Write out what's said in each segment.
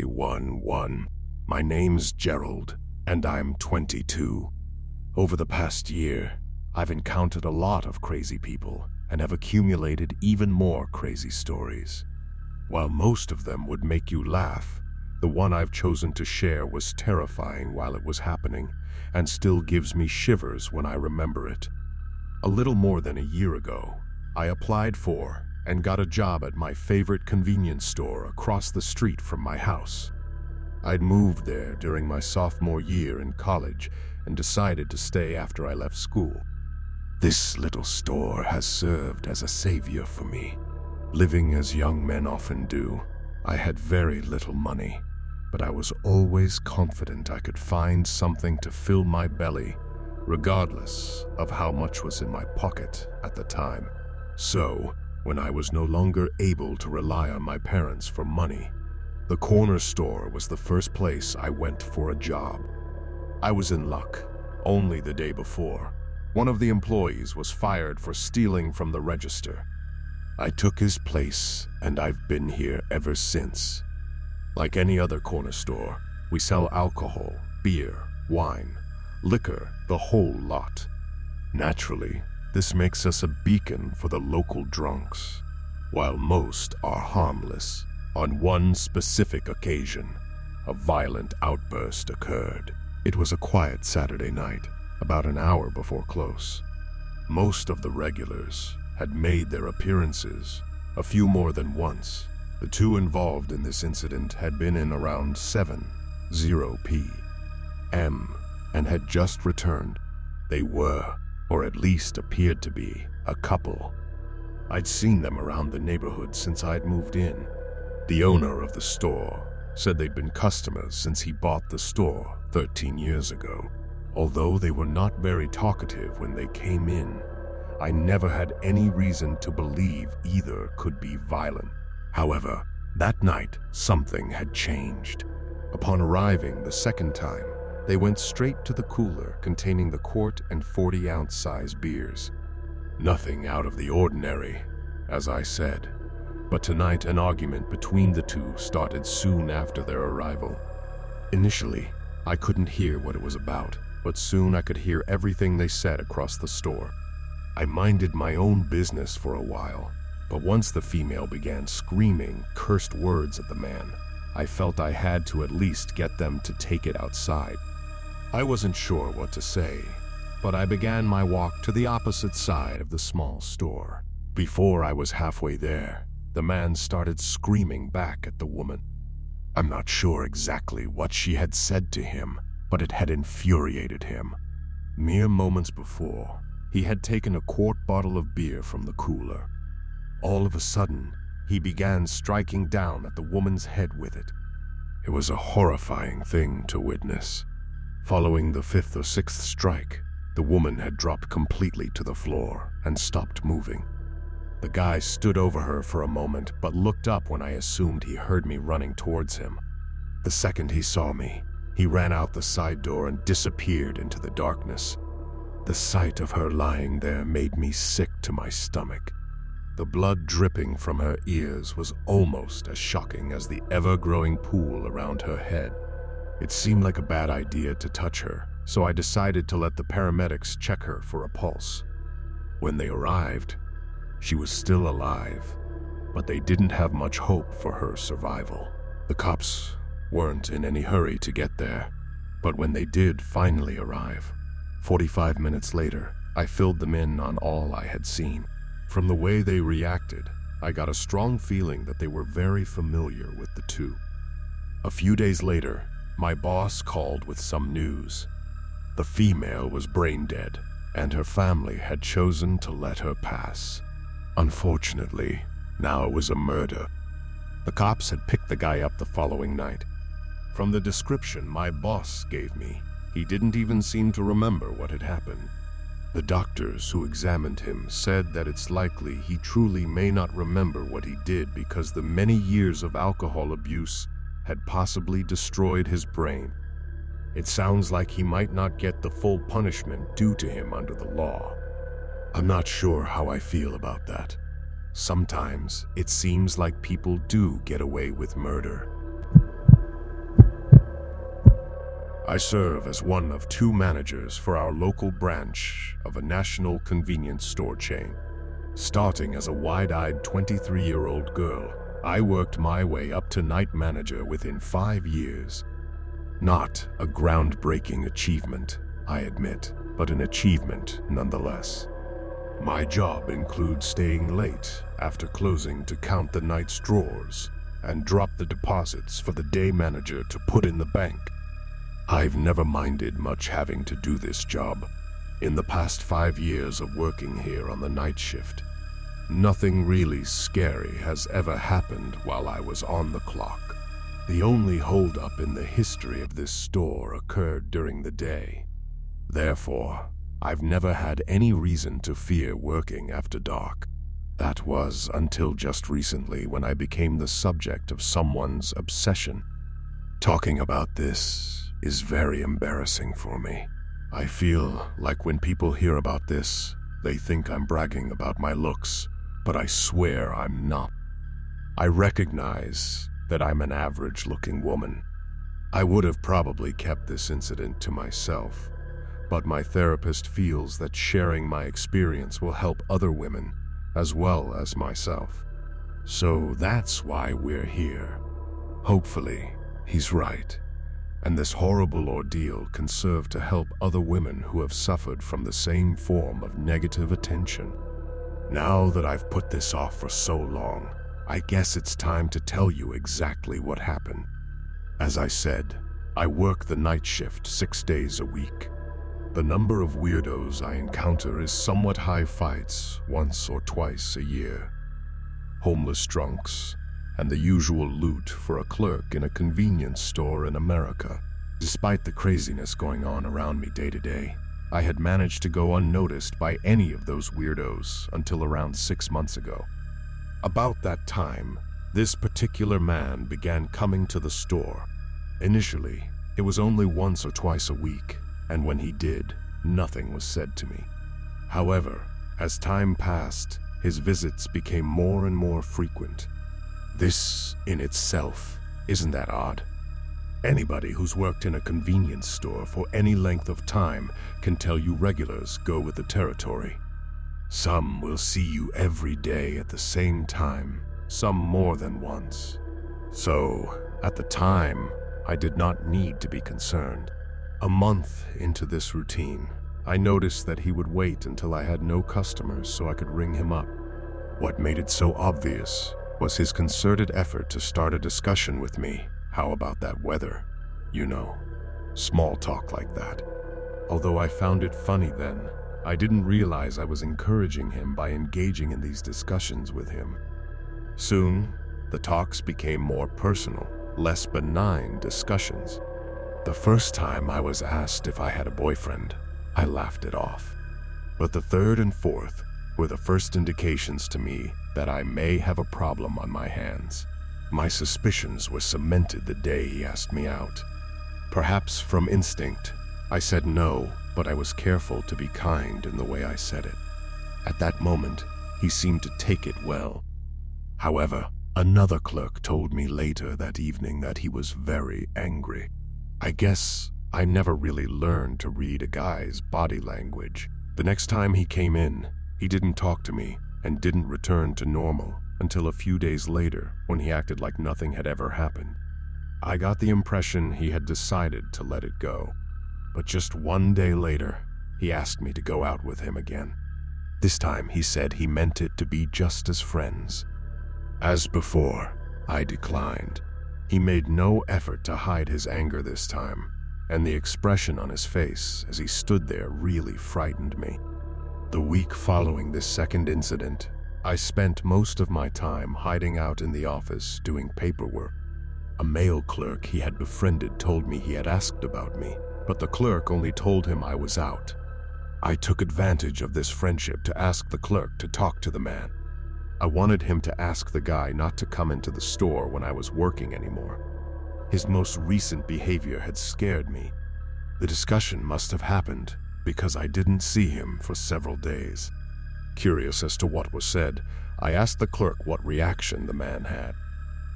311. My name's Gerald, and I'm 22. Over the past year, I've encountered a lot of crazy people and have accumulated even more crazy stories. While most of them would make you laugh, the one I've chosen to share was terrifying while it was happening and still gives me shivers when I remember it. A little more than a year ago, I applied for and got a job at my favorite convenience store across the street from my house. I'd moved there during my sophomore year in college and decided to stay after I left school. This little store has served as a savior for me. Living as young men often do, I had very little money, but I was always confident I could find something to fill my belly, regardless of how much was in my pocket at the time. So, when I was no longer able to rely on my parents for money, the corner store was the first place I went for a job. I was in luck. Only the day before, one of the employees was fired for stealing from the register. I took his place, and I've been here ever since. Like any other corner store, we sell alcohol, beer, wine, liquor, the whole lot. Naturally, this makes us a beacon for the local drunks. While most are harmless, on one specific occasion, a violent outburst occurred. It was a quiet Saturday night, about an hour before close. Most of the regulars had made their appearances, a few more than once. The two involved in this incident had been in around 7:00 p.m. and had just returned. They were, or at least appeared to be, a couple. I'd seen them around the neighborhood since I'd moved in. The owner of the store said they'd been customers since he bought the store 13 years ago. Although they were not very talkative when they came in, I never had any reason to believe either could be violent. However, that night, something had changed. Upon arriving the second time, they went straight to the cooler containing the quart and 40-ounce size beers. Nothing out of the ordinary, as I said. But tonight, an argument between the two started soon after their arrival. Initially, I couldn't hear what it was about, but soon I could hear everything they said across the store. I minded my own business for a while, but once the female began screaming cursed words at the man, I felt I had to at least get them to take it outside. I wasn't sure what to say, but I began my walk to the opposite side of the small store. Before I was halfway there, the man started screaming back at the woman. I'm not sure exactly what she had said to him, but it had infuriated him. Mere moments before, he had taken a quart bottle of beer from the cooler. All of a sudden, he began striking down at the woman's head with it. It was a horrifying thing to witness. Following the 5th or 6th strike, the woman had dropped completely to the floor and stopped moving. The guy stood over her for a moment but looked up when I assumed he heard me running towards him. The second he saw me, he ran out the side door and disappeared into the darkness. The sight of her lying there made me sick to my stomach. The blood dripping from her ears was almost as shocking as the ever-growing pool around her head. It seemed like a bad idea to touch her, so I decided to let the paramedics check her for a pulse. When they arrived, she was still alive, but they didn't have much hope for her survival. The cops weren't in any hurry to get there, but when they did finally arrive, 45 minutes later, I filled them in on all I had seen. From the way they reacted, I got a strong feeling that they were very familiar with the two. A few days later, my boss called with some news. The female was brain dead, and her family had chosen to let her pass. Unfortunately, now it was a murder. The cops had picked the guy up the following night. From the description my boss gave me, he didn't even seem to remember what had happened. The doctors who examined him said that it's likely he truly may not remember what he did because the many years of alcohol abuse had possibly destroyed his brain. It sounds like he might not get the full punishment due to him under the law. I'm not sure how I feel about that. Sometimes it seems like people do get away with murder. I serve as one of 2 managers for our local branch of a national convenience store chain. Starting as a wide-eyed 23-year-old girl, I worked my way up to night manager within 5 years. Not a groundbreaking achievement, I admit, but an achievement nonetheless. My job includes staying late after closing to count the night's drawers and drop the deposits for the day manager to put in the bank. I've never minded much having to do this job. In the past 5 years of working here on the night shift, nothing really scary has ever happened while I was on the clock. The only holdup in the history of this store occurred during the day. Therefore, I've never had any reason to fear working after dark. That was until just recently when I became the subject of someone's obsession. Talking about this is very embarrassing for me. I feel like when people hear about this, they think I'm bragging about my looks, but I swear I'm not. I recognize that I'm an average-looking woman. I would have probably kept this incident to myself, but my therapist feels that sharing my experience will help other women as well as myself. So that's why we're here. Hopefully, he's right, and this horrible ordeal can serve to help other women who have suffered from the same form of negative attention. Now that I've put this off for so long, I guess it's time to tell you exactly what happened. As I said, I work the night shift 6 days a week. The number of weirdos I encounter is somewhat high. Fights once or twice a year, homeless drunks, and the usual loot for a clerk in a convenience store in America. Despite the craziness going on around me day to day, I had managed to go unnoticed by any of those weirdos until around 6 months ago. About that time, this particular man began coming to the store. Initially, it was only once or twice a week, and when he did, nothing was said to me. However, as time passed, his visits became more and more frequent. This, in itself, isn't that odd? Anybody who's worked in a convenience store for any length of time can tell you regulars go with the territory. Some will see you every day at the same time, some more than once. So, at the time, I did not need to be concerned. A month into this routine, I noticed that he would wait until I had no customers so I could ring him up. What made it so obvious was his concerted effort to start a discussion with me. How about that weather? You know, small talk like that. Although I found it funny then, I didn't realize I was encouraging him by engaging in these discussions with him. Soon, the talks became more personal, less benign discussions. The first time I was asked if I had a boyfriend, I laughed it off. But the third and fourth were the first indications to me that I may have a problem on my hands. My suspicions were cemented the day he asked me out. Perhaps from instinct, I said no, but I was careful to be kind in the way I said it. At that moment, he seemed to take it well. However, another clerk told me later that evening that he was very angry. I guess I never really learned to read a guy's body language. The next time he came in, he didn't talk to me and didn't return to normal until a few days later when he acted like nothing had ever happened. I got the impression he had decided to let it go. But just 1 day later, he asked me to go out with him again. This time he said he meant it to be just as friends. As before, I declined. He made no effort to hide his anger this time, and the expression on his face as he stood there really frightened me. The week following this second incident, I spent most of my time hiding out in the office doing paperwork. A male clerk he had befriended told me he had asked about me, but the clerk only told him I was out. I took advantage of this friendship to ask the clerk to talk to the man. I wanted him to ask the guy not to come into the store when I was working anymore. His most recent behavior had scared me. The discussion must have happened because I didn't see him for several days. Curious as to what was said, I asked the clerk what reaction the man had.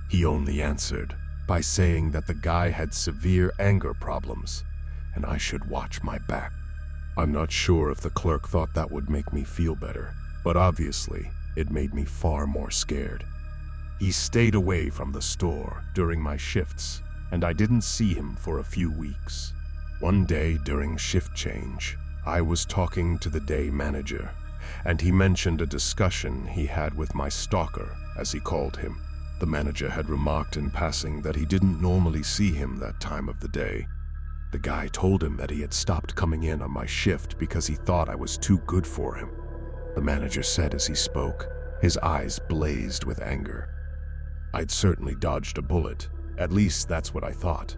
He only answered by saying that the guy had severe anger problems and I should watch my back. I'm not sure if the clerk thought that would make me feel better, but obviously it made me far more scared. He stayed away from the store during my shifts, and I didn't see him for a few weeks. One day during shift change, I was talking to the day manager, and he mentioned a discussion he had with my stalker, as he called him. The manager had remarked in passing that he didn't normally see him that time of the day. The guy told him that he had stopped coming in on my shift because he thought I was too good for him. The manager said as he spoke, his eyes blazed with anger. I'd certainly dodged a bullet, at least that's what I thought.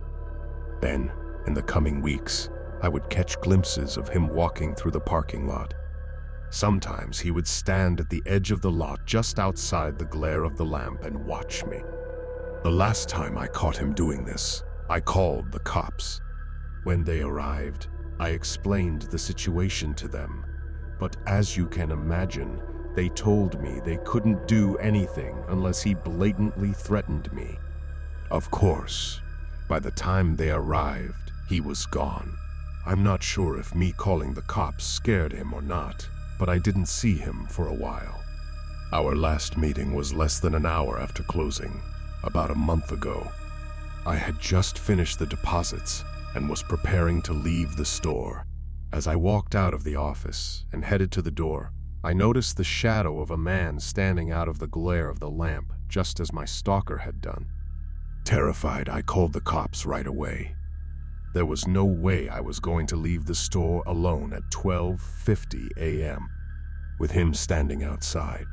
Then, in the coming weeks, I would catch glimpses of him walking through the parking lot. Sometimes he would stand at the edge of the lot just outside the glare of the lamp and watch me. The last time I caught him doing this, I called the cops. When they arrived, I explained the situation to them, but as you can imagine, they told me they couldn't do anything unless he blatantly threatened me. Of course, by the time they arrived, he was gone. I'm not sure if me calling the cops scared him or not, but I didn't see him for a while. Our last meeting was less than an hour after closing, about a month ago. I had just finished the deposits and was preparing to leave the store. As I walked out of the office and headed to the door, I noticed the shadow of a man standing out of the glare of the lamp, just as my stalker had done. Terrified, I called the cops right away. There was no way I was going to leave the store alone at 12:50 a.m., with him standing outside.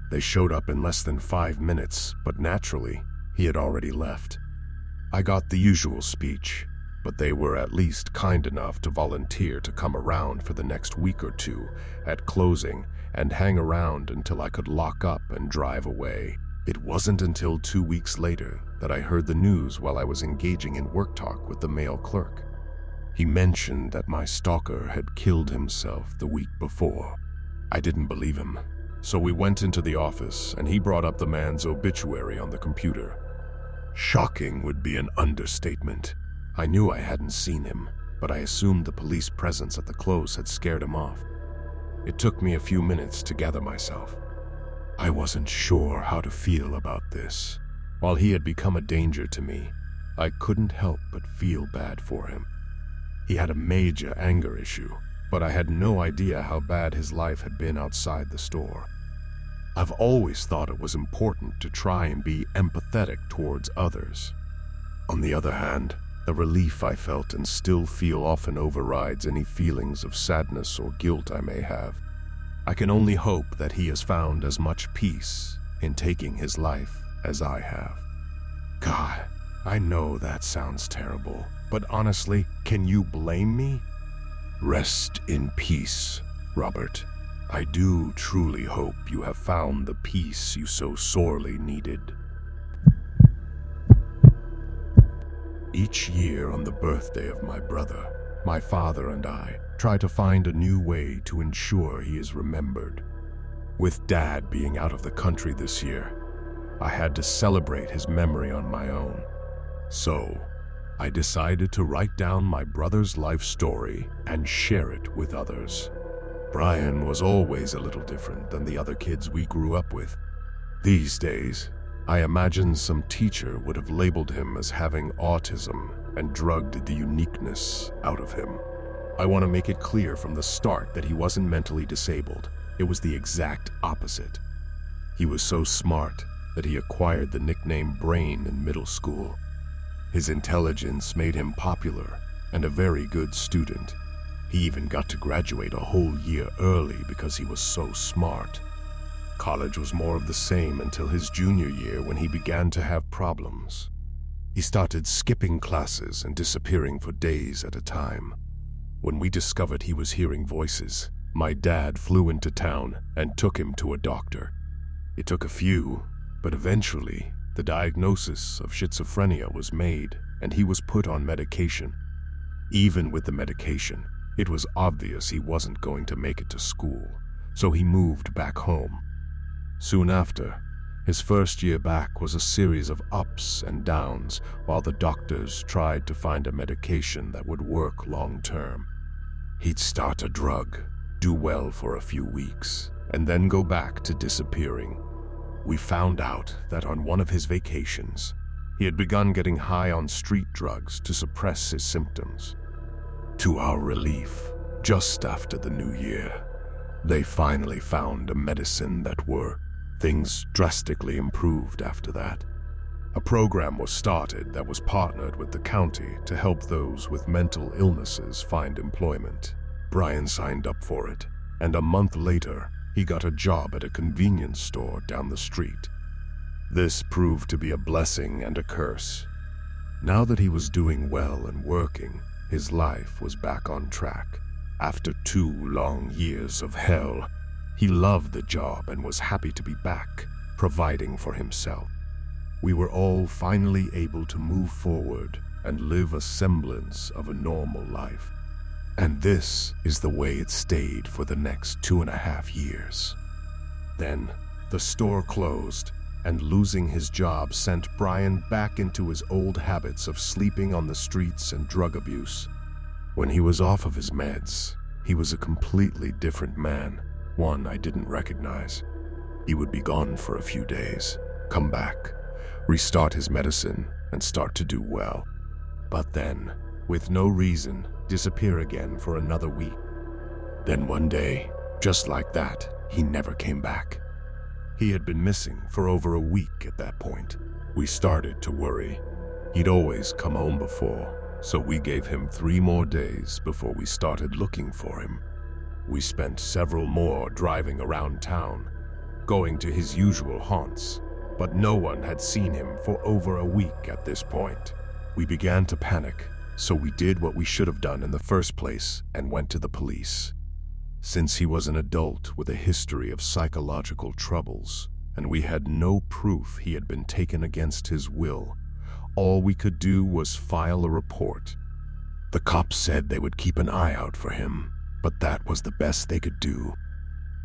They showed up in less than 5 minutes, but naturally, he had already left. I got the usual speech, but they were at least kind enough to volunteer to come around for the next week or two at closing and hang around until I could lock up and drive away. It wasn't until 2 weeks later that I heard the news while I was engaging in work talk with the male clerk. He mentioned that my stalker had killed himself the week before. I didn't believe him, so we went into the office and he brought up the man's obituary on the computer. Shocking would be an understatement. I knew I hadn't seen him, but I assumed the police presence at the close had scared him off. It took me a few minutes to gather myself. I wasn't sure how to feel about this. While he had become a danger to me, I couldn't help but feel bad for him. He had a major anger issue, but I had no idea how bad his life had been outside the store. I've always thought it was important to try and be empathetic towards others. On the other hand, the relief I felt and still feel often overrides any feelings of sadness or guilt I may have. I can only hope that he has found as much peace in taking his life as I have. God, I know that sounds terrible, but honestly, can you blame me? Rest in peace, Robert. I do truly hope you have found the peace you so sorely needed. Each year on the birthday of my brother, my father and I try to find a new way to ensure he is remembered. With Dad being out of the country this year, I had to celebrate his memory on my own. So, I decided to write down my brother's life story and share it with others. Brian was always a little different than the other kids we grew up with. These days, I imagine some teacher would have labeled him as having autism and drugged the uniqueness out of him. I want to make it clear from the start that he wasn't mentally disabled. It was the exact opposite. He was so smart that he acquired the nickname Brain in middle school. His intelligence made him popular and a very good student. He even got to graduate a whole year early because he was so smart. College was more of the same until his junior year when he began to have problems. He started skipping classes and disappearing for days at a time. When we discovered he was hearing voices, my dad flew into town and took him to a doctor. It took a few, but eventually the diagnosis of schizophrenia was made and he was put on medication. Even with the medication, it was obvious he wasn't going to make it to school, so he moved back home. Soon after, His first year back was a series of ups and downs while the doctors tried to find a medication that would work long term. He'd start a drug, do well for a few weeks, and then go back to disappearing. We found out that on one of his vacations, he had begun getting high on street drugs to suppress his symptoms. To our relief, just after the new year, they finally found a medicine that worked. Things drastically improved after that. A program was started that was partnered with the county to help those with mental illnesses find employment. Brian signed up for it, and a month later, he got a job at a convenience store down the street. This proved to be a blessing and a curse. Now that he was doing well and working, his life was back on track. After 2 long years of hell, he loved the job and was happy to be back, providing for himself. We were all finally able to move forward and live a semblance of a normal life. And this is the way it stayed for the next 2.5 years. Then, the store closed, and losing his job sent Brian back into his old habits of sleeping on the streets and drug abuse. When he was off of his meds, he was a completely different man. One I didn't recognize. He would be gone for a few days, come back, restart his medicine, and start to do well. But then, with no reason, disappear again for another week. Then one day, just like that, he never came back. He had been missing for over a week at that point. We started to worry. He'd always come home before, so we gave him 3 more days before we started looking for him. We spent several more driving around town, going to his usual haunts, but no one had seen him for over a week at this point. We began to panic, so we did what we should have done in the first place and went to the police. Since he was an adult with a history of psychological troubles, and we had no proof he had been taken against his will, all we could do was file a report. The cops said they would keep an eye out for him, but that was the best they could do.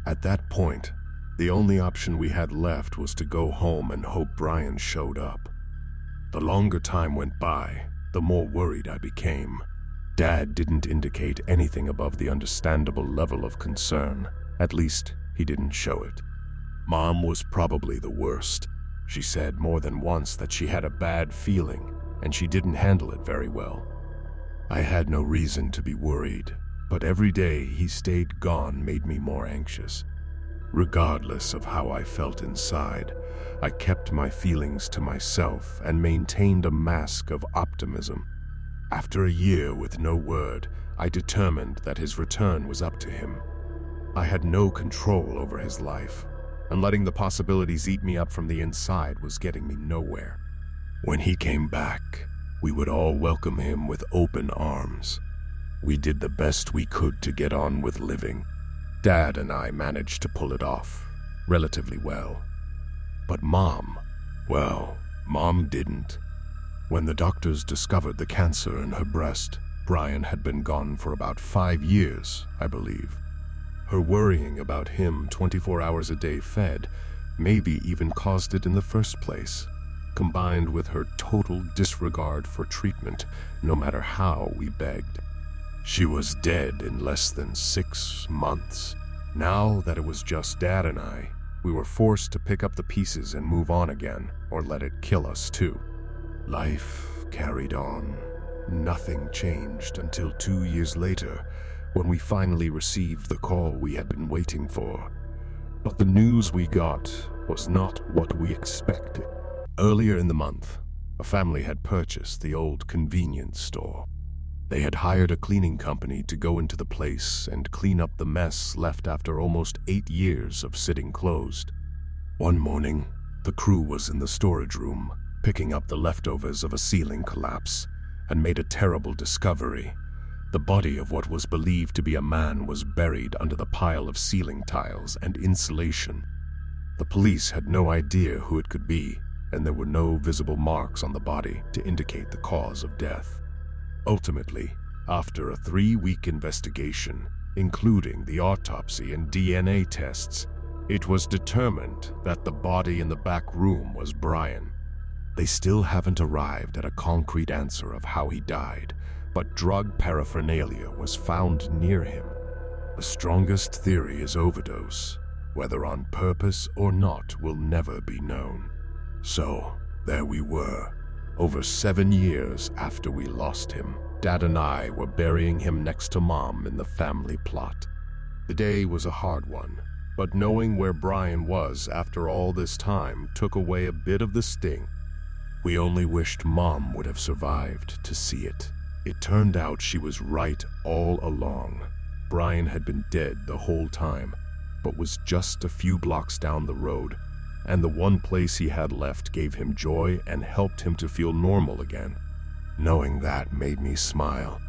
At that point, the only option we had left was to go home and hope Brian showed up. The longer time went by, the more worried I became. Dad didn't indicate anything above the understandable level of concern. At least, he didn't show it. Mom was probably the worst. She said more than once that she had a bad feeling, and she didn't handle it very well. I had no reason to be worried, but every day he stayed gone made me more anxious. Regardless of how I felt inside, I kept my feelings to myself and maintained a mask of optimism. After a year with no word, I determined that his return was up to him. I had no control over his life, and letting the possibilities eat me up from the inside was getting me nowhere. When he came back, we would all welcome him with open arms. We did the best we could to get on with living. Dad and I managed to pull it off, relatively well. But Mom didn't. When the doctors discovered the cancer in her breast, Brian had been gone for about 5 years, I believe. Her worrying about him 24 hours a day fed maybe even caused it in the first place, combined with her total disregard for treatment, no matter how we begged. She was dead in less than 6 months. Now that it was just Dad and I, we were forced to pick up the pieces and move on again, or let it kill us too. Life carried on. Nothing changed until 2 years later, when we finally received the call we had been waiting for. But the news we got was not what we expected. Earlier in the month, a family had purchased the old convenience store. They had hired a cleaning company to go into the place and clean up the mess left after almost 8 years of sitting closed. One morning, the crew was in the storage room, picking up the leftovers of a ceiling collapse, and made a terrible discovery. The body of what was believed to be a man was buried under the pile of ceiling tiles and insulation. The police had no idea who it could be, and there were no visible marks on the body to indicate the cause of death. Ultimately, after a 3-week investigation, including the autopsy and DNA tests, It was determined that the body in the back room was Brian. They still haven't arrived at a concrete answer of how he died, but drug paraphernalia was found near him. The strongest theory is overdose. Whether on purpose or not will never be known. So, there we were. Over 7 years after we lost him, Dad and I were burying him next to Mom in the family plot. The day was a hard one, but knowing where Brian was after all this time took away a bit of the sting. We only wished Mom would have survived to see it. It turned out she was right all along. Brian had been dead the whole time, but was just a few blocks down the road, and the one place he had left gave him joy and helped him to feel normal again. Knowing that made me smile.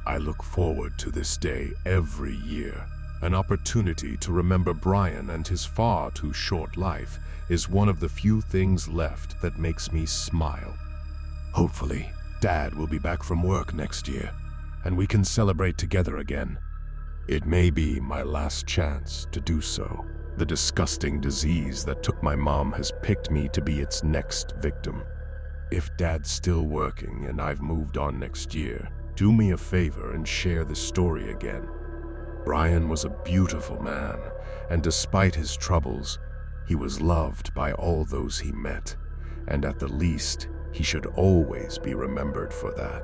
I look forward to this day every year. An opportunity to remember Brian and his far too short life is one of the few things left that makes me smile. Hopefully, Dad will be back from work next year, and we can celebrate together again. It may be my last chance to do so. The disgusting disease that took my mom has picked me to be its next victim. If Dad's still working and I've moved on next year, do me a favor and share this story again. Brian was a beautiful man, and despite his troubles, he was loved by all those he met, and at the least, he should always be remembered for that.